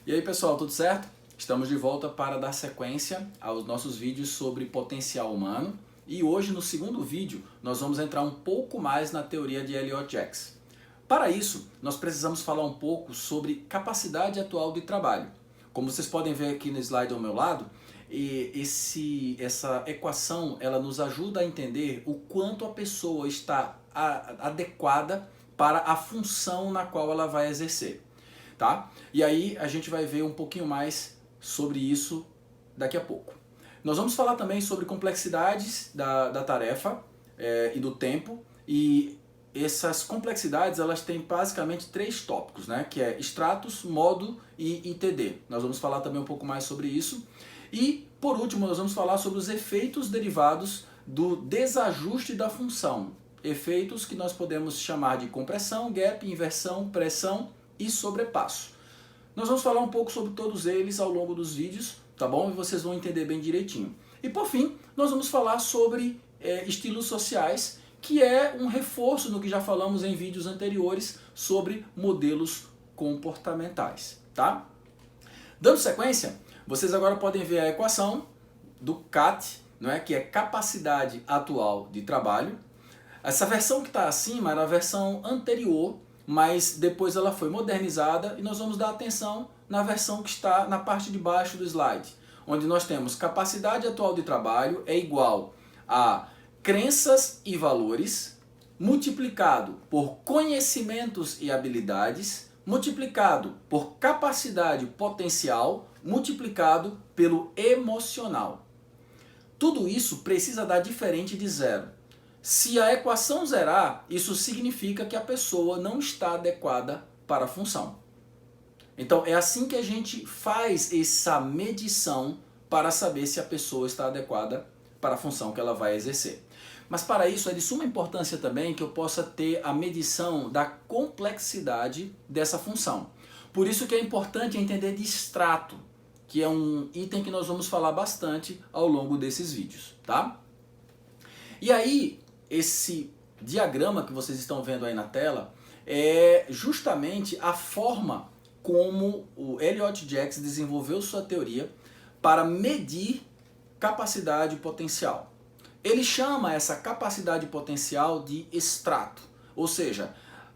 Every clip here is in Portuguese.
E aí pessoal, tudo certo? Estamos de volta para dar sequência aos nossos vídeos sobre potencial humano e hoje no segundo vídeo nós vamos entrar um pouco mais na teoria de Elliott-Jaques. Para isso, nós precisamos falar um pouco sobre capacidade atual de trabalho. Como vocês podem ver aqui no slide ao meu lado, essa equação ela nos ajuda a entender o quanto a pessoa está adequada para a função na qual ela vai exercer. Tá? E aí a gente vai ver um pouquinho mais sobre isso daqui a pouco. Nós vamos falar também sobre complexidades da tarefa e do tempo, e essas complexidades elas têm basicamente três tópicos, né? Que é stratus, modo e ITD. Nós vamos falar também um pouco mais sobre isso. E por último nós vamos falar sobre os efeitos derivados do desajuste da função. Efeitos que nós podemos chamar de compressão, gap, inversão, pressão e sobrepasso. Nós vamos falar um pouco sobre todos eles ao longo dos vídeos, tá bom? E vocês vão entender bem direitinho. E por fim, nós vamos falar sobre estilos sociais, que é um reforço no que já falamos em vídeos anteriores sobre modelos comportamentais, tá? Dando sequência, vocês agora podem ver a equação do CAT, não é? Que é capacidade atual de trabalho. Essa versão que está acima era a versão anterior, mas depois ela foi modernizada e nós vamos dar atenção na versão que está na parte de baixo do slide, onde nós temos capacidade atual de trabalho é igual a crenças e valores multiplicado por conhecimentos e habilidades multiplicado por capacidade potencial multiplicado pelo emocional. Tudo isso precisa dar diferente de zero. Se a equação zerar, isso significa que a pessoa não está adequada para a função. Então é assim que a gente faz essa medição para saber se a pessoa está adequada para a função que ela vai exercer. Mas para isso é de suma importância também que eu possa ter a medição da complexidade dessa função. Por isso que é importante entender de extrato, que é um item que nós vamos falar bastante ao longo desses vídeos, tá? E aí, esse diagrama que vocês estão vendo aí na tela é justamente a forma como o Elliott-Jaques desenvolveu sua teoria para medir capacidade potencial. Ele chama essa capacidade potencial de extrato, ou seja,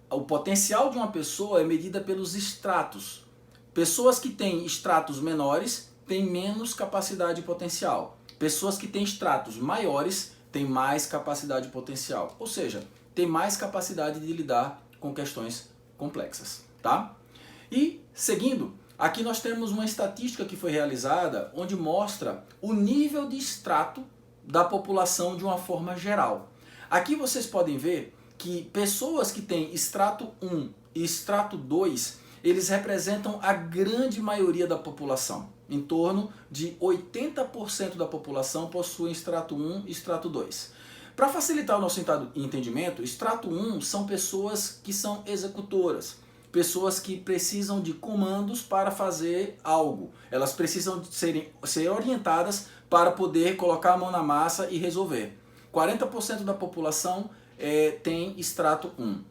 o potencial de uma pessoa é medida pelos estratos. Pessoas que têm estratos menores têm menos capacidade potencial. Pessoas que têm estratos maiores tem mais capacidade potencial, ou seja, tem mais capacidade de lidar com questões complexas, tá? E seguindo, aqui nós temos uma estatística que foi realizada onde mostra o nível de extrato da população de uma forma geral. Aqui vocês podem ver que pessoas que têm extrato 1 e extrato 2, eles representam a grande maioria da população. Em torno de 80% da população possui extrato 1 e extrato 2. Para facilitar o nosso entendimento, extrato 1 são pessoas que são executoras, pessoas que precisam de comandos para fazer algo. Elas precisam de ser orientadas para poder colocar a mão na massa e resolver. 40% da população tem extrato 1.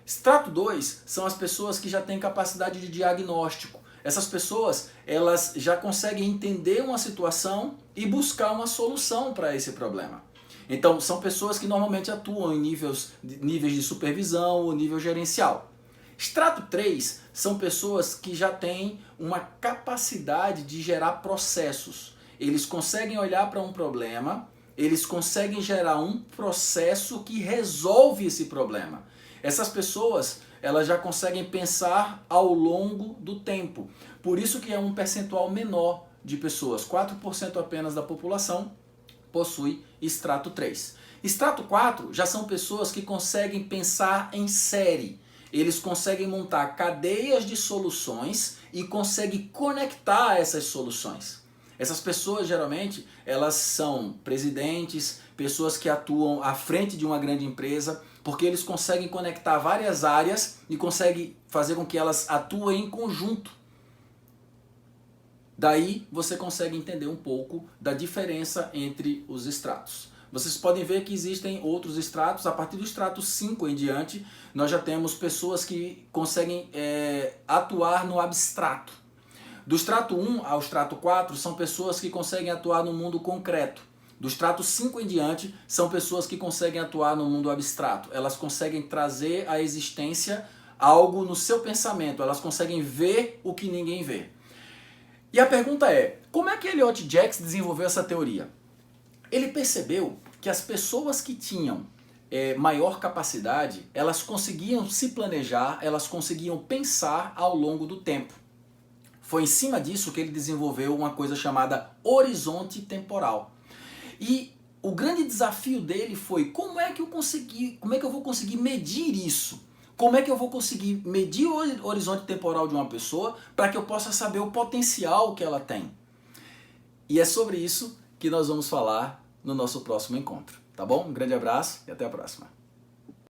Extrato 2 são as pessoas que já têm capacidade de diagnóstico. Essas pessoas, elas já conseguem entender uma situação e buscar uma solução para esse problema. Então, são pessoas que normalmente atuam em níveis de supervisão ou nível gerencial. Extrato 3 são pessoas que já têm uma capacidade de gerar processos. Eles conseguem olhar para um problema, eles conseguem gerar um processo que resolve esse problema. Essas pessoas, elas já conseguem pensar ao longo do tempo. Por isso que é um percentual menor de pessoas, 4% apenas da população possui extrato 3. Extrato 4 já são pessoas que conseguem pensar em série. Eles conseguem montar cadeias de soluções e conseguem conectar essas soluções. Essas pessoas geralmente elas são presidentes, pessoas que atuam à frente de uma grande empresa, porque eles conseguem conectar várias áreas e conseguem fazer com que elas atuem em conjunto. Daí você consegue entender um pouco da diferença entre os estratos. Vocês podem ver que existem outros estratos. A partir do estrato 5 em diante, nós já temos pessoas que conseguem atuar no abstrato. Do estrato 1 ao estrato 4 são pessoas que conseguem atuar no mundo concreto. Do estrato 5 em diante são pessoas que conseguem atuar no mundo abstrato. Elas conseguem trazer à existência algo no seu pensamento, elas conseguem ver o que ninguém vê. E a pergunta é, como é que Elliot Jaques desenvolveu essa teoria? Ele percebeu que as pessoas que tinham maior capacidade, elas conseguiam se planejar, elas conseguiam pensar ao longo do tempo. Foi em cima disso que ele desenvolveu uma coisa chamada horizonte temporal. E o grande desafio dele foi como é que eu vou conseguir medir isso? Como é que eu vou conseguir medir o horizonte temporal de uma pessoa para que eu possa saber o potencial que ela tem? E é sobre isso que nós vamos falar no nosso próximo encontro, tá bom? Um grande abraço e até a próxima.